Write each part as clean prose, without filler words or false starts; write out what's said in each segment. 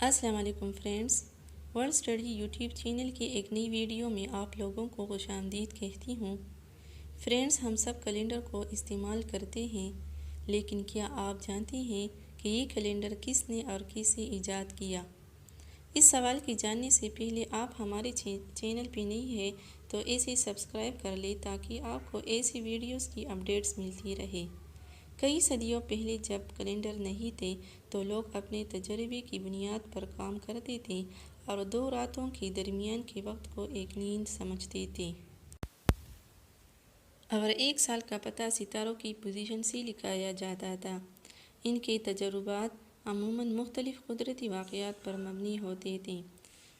السلام علیکم friends, world study YouTube channel کی ایک نئی ویڈیو میں آپ لوگوں کو خوش آمدید کہتی ہوں۔ فرینڈز، ہم سب کیلنڈر کو استعمال کرتے ہیں، لیکن کیا آپ جانتے ہیں کہ یہ کیلنڈر کس نے اور کیسے ایجاد کیا؟ اس سوال کی جاننے سے پہلے آپ ہمارے چینل پہ نہیں ہیں تو اسے سبسکرائب کر لیں تاکہ آپ کو ایسی ویڈیوز کی اپڈیٹس ملتی رہے۔ کئی صدیوں پہلے جب کیلنڈر نہیں تھے تو لوگ اپنے تجربے کی بنیاد پر کام کرتے تھے اور دو راتوں کے درمیان کے وقت کو ایک نیند سمجھتے تھے۔ اور ایک سال کا پتہ ستاروں کی پوزیشن سے لکھایا جاتا تھا۔ ان کے تجربات عموماً مختلف قدرتی واقعات پر مبنی ہوتے تھے،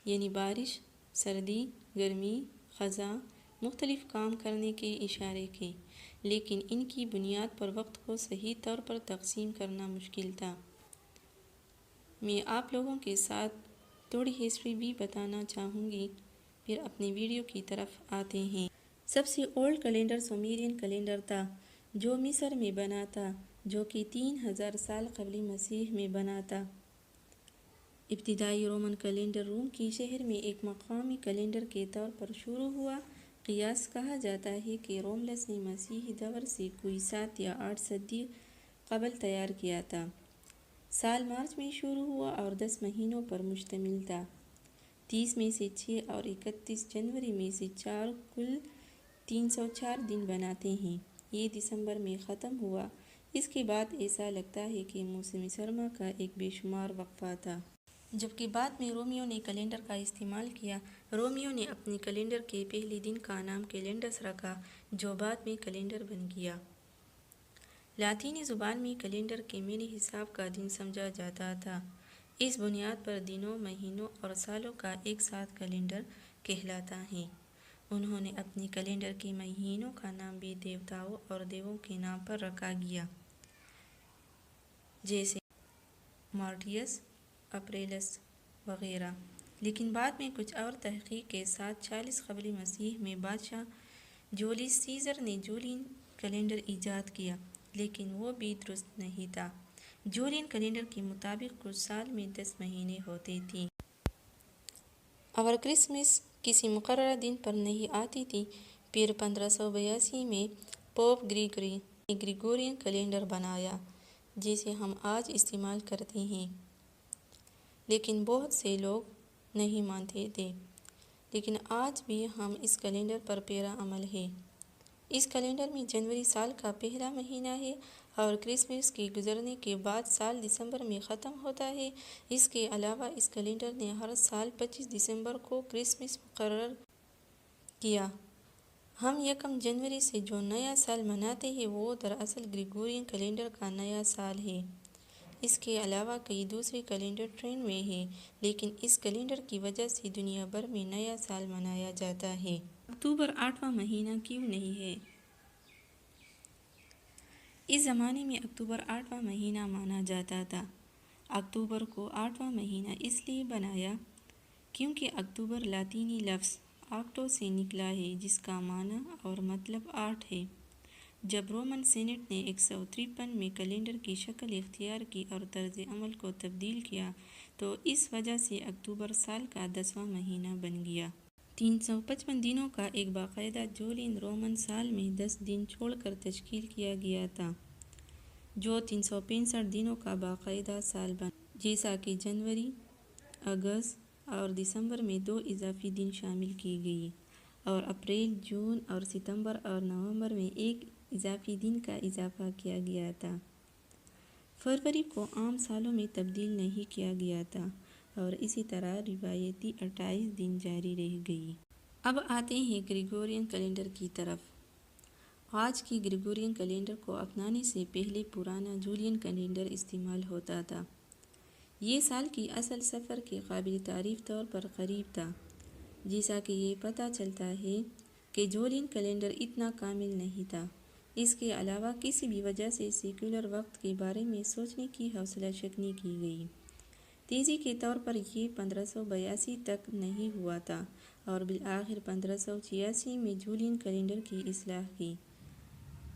یعنی بارش، سردی، گرمی، خزاں، مختلف کام کرنے کے اشارے کے، لیکن ان کی بنیاد پر وقت کو صحیح طور پر تقسیم کرنا مشکل تھا۔ میں آپ لوگوں کے ساتھ تھوڑی ہسٹری بھی بتانا چاہوں گی، پھر اپنی ویڈیو کی طرف آتے ہیں۔ سب سے اولڈ کیلنڈر سومیرین کیلنڈر تھا، جو مصر میں بنا تھا، جو کہ 3000 سال قبل مسیح میں بنا تھا۔ ابتدائی رومن کیلنڈر روم کے شہر میں ایک مقامی کیلنڈر کے طور پر شروع ہوا۔ قیاس کہا جاتا ہے کہ روملس نے مسیحی دور سے کوئی 7 یا 8 صدی قبل تیار کیا تھا۔ سال مارچ میں شروع ہوا اور 10 مہینوں پر مشتمل تھا۔ 30 میں سے 6 اور 31 جنوری میں سے 4 کل 304 دن بناتے ہیں۔ یہ دسمبر میں ختم ہوا۔ اس کے بعد ایسا لگتا ہے کہ موسم سرما کا ایک بے شمار وقفہ تھا۔ جبکہ بعد میں رومیوں نے کیلنڈر کا استعمال کیا۔ رومیوں نے اپنے کیلنڈر کے پہلے دن کا نام کیلنڈس رکھا، جو بعد میں کیلنڈر بن گیا۔ لاطینی زبان میں کیلنڈر کے معنی حساب کا دن سمجھا جاتا تھا۔ اس بنیاد پر دنوں، مہینوں اور سالوں کا ایک ساتھ کیلنڈر کہلاتا ہے۔ انہوں نے اپنے کیلنڈر کے مہینوں کا نام بھی دیوتاؤں اور دیووں کے نام پر رکھا گیا، جیسے مارٹیس، اپریلس وغیرہ۔ لیکن بعد میں کچھ اور تحقیق کے ساتھ 40 قبل مسیح میں بادشاہ جولیس سیزر نے جولین کیلنڈر ایجاد کیا، لیکن وہ بھی درست نہیں تھا۔ جولین کیلنڈر کے مطابق کچھ سال میں 10 مہینے ہوتے تھے اور کرسمس کسی مقررہ دن پر نہیں آتی تھی۔ پھر 1582 میں پوپ گریگری نے گریگورین کیلنڈر بنایا، جسے ہم آج استعمال کرتے ہیں، لیکن بہت سے لوگ نہیں مانتے تھے۔ لیکن آج بھی ہم اس کیلنڈر پر پیرا عمل ہے۔ اس کیلنڈر میں جنوری سال کا پہلا مہینہ ہے اور کرسمس کے گزرنے کے بعد سال دسمبر میں ختم ہوتا ہے۔ اس کے علاوہ اس کیلنڈر نے ہر سال 25 دسمبر کو کرسمس مقرر کیا۔ ہم یکم جنوری سے جو نیا سال مناتے ہیں وہ دراصل گریگورین کیلنڈر کا نیا سال ہے۔ اس کے علاوہ کئی دوسرے کیلنڈر ٹرینڈ میں ہیں، لیکن اس کیلنڈر کی وجہ سے دنیا بھر میں نیا سال منایا جاتا ہے۔ اکتوبر 8واں مہینہ کیوں نہیں ہے؟ اس زمانے میں اکتوبر 8واں مہینہ مانا جاتا تھا۔ اکتوبر کو 8واں مہینہ اس لیے بنایا کیونکہ اکتوبر لاطینی لفظ آکٹو سے نکلا ہے، جس کا معنی اور مطلب 8 ہے۔ جب رومن سینٹ نے 153 میں کیلنڈر کی شکل اختیار کی اور طرز عمل کو تبدیل کیا تو اس وجہ سے اکتوبر سال کا 10واں مہینہ بن گیا۔ 355 دنوں کا ایک باقاعدہ جولین رومن سال میں 10 دن چھوڑ کر تشکیل کیا گیا تھا، جو 365 دنوں کا باقاعدہ سال بنا۔ جیسا کہ جنوری، اگست اور دسمبر میں 2 اضافی دن شامل کیے گئے، اور اپریل، جون اور ستمبر اور نومبر میں 1 اضافی دن کا اضافہ کیا گیا تھا۔ فروری کو عام سالوں میں تبدیل نہیں کیا گیا تھا، اور اسی طرح روایتی 28 دن جاری رہ گئی۔ اب آتے ہیں گریگورین کیلنڈر کی طرف۔ آج کی گریگورین کیلنڈر کو اپنانے سے پہلے پرانا جولین کیلنڈر استعمال ہوتا تھا۔ یہ سال کی اصل سفر کے قابل تعریف طور پر قریب تھا۔ جیسا کہ یہ پتہ چلتا ہے کہ جولین کیلنڈر اتنا کامل نہیں تھا۔ اس کے علاوہ کسی بھی وجہ سے سیکولر وقت کے بارے میں سوچنے کی حوصلہ شکنی کی گئی۔ تیزی کے طور پر یہ 1582 تک نہیں ہوا تھا اور بالآخر 1586 میں جولین کیلنڈر کی اصلاح کی۔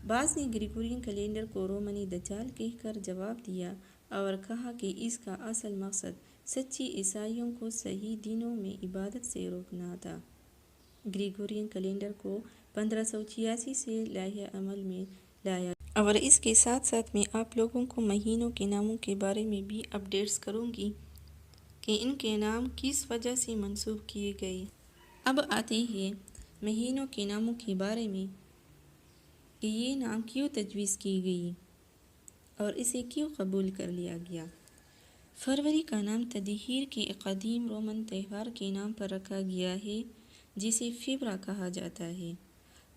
بعض نے گریگورین کیلنڈر کو رومنی دجال کہہ کر جواب دیا اور کہا کہ اس کا اصل مقصد سچی عیسائیوں کو صحیح دنوں میں عبادت سے روکنا تھا۔ گریگورین کیلنڈر کو 1586 سے لائحہ عمل میں لایا اور اس کے ساتھ ساتھ میں آپ لوگوں کو مہینوں کے ناموں کے بارے میں بھی اپڈیٹس کروں گی کہ ان کے نام کس وجہ سے منسوب کیے گئے۔ اب آتے ہیں مہینوں کے ناموں کے بارے میں کہ یہ نام کیوں تجویز کی گئی اور اسے کیوں قبول کر لیا گیا۔ فروری کا نام تدہیر کے ایک قدیم رومن تہوار کے نام پر رکھا گیا ہے جسے فیبرا کہا جاتا ہے۔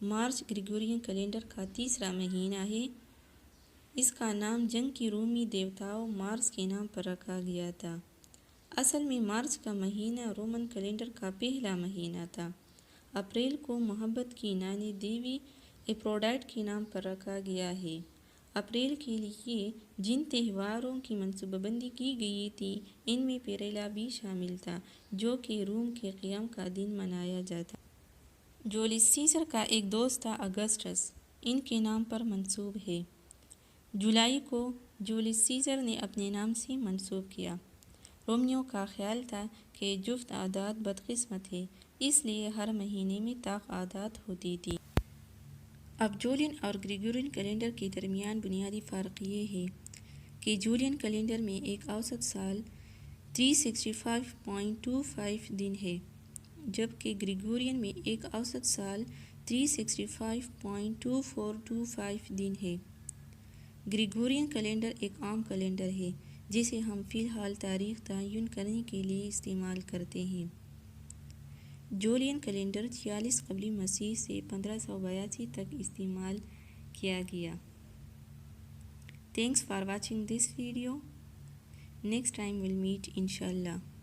مارچ گریگورین کیلنڈر کا تیسرا مہینہ ہے۔ اس کا نام جنگ کی رومی دیوتاؤں مارس کے نام پر رکھا گیا تھا۔ اصل میں مارچ کا مہینہ رومن کیلنڈر کا پہلا مہینہ تھا۔ اپریل کو محبت کی نانی دیوی ایفروڈائٹ کے نام پر رکھا گیا ہے۔ اپریل کے لیے جن تہواروں کی منصوبہ بندی کی گئی تھی ان میں پیریلا بھی شامل تھا جو کہ روم کے قیام کا دن منایا جاتا۔ جولیس سیزر کا ایک دوست تھا اگسٹس، ان کے نام پر منسوب ہے۔ جولائی کو جولیس سیزر نے اپنے نام سے منسوب کیا۔ رومیوں کا خیال تھا کہ جفت اعداد بدقسمت ہے، اس لیے ہر مہینے میں طاق اعداد ہوتی تھی۔ اب جولین اور گریگورین کیلنڈر کے درمیان بنیادی فرق یہ ہے کہ جولین کیلنڈر میں ایک اوسط سال 365.25 دن ہے جبکہ گریگورین میں ایک اوسط سال 365.2425 دن ہے۔ گریگورین کیلنڈر ایک عام کیلنڈر ہے جسے ہم فی الحال تاریخ تعین کرنے کے لیے استعمال کرتے ہیں۔ جولین کیلنڈر 46 قبل مسیح سے 1582 تک استعمال کیا گیا۔ Thanks for watching this video. Next time we'll meet inshallah.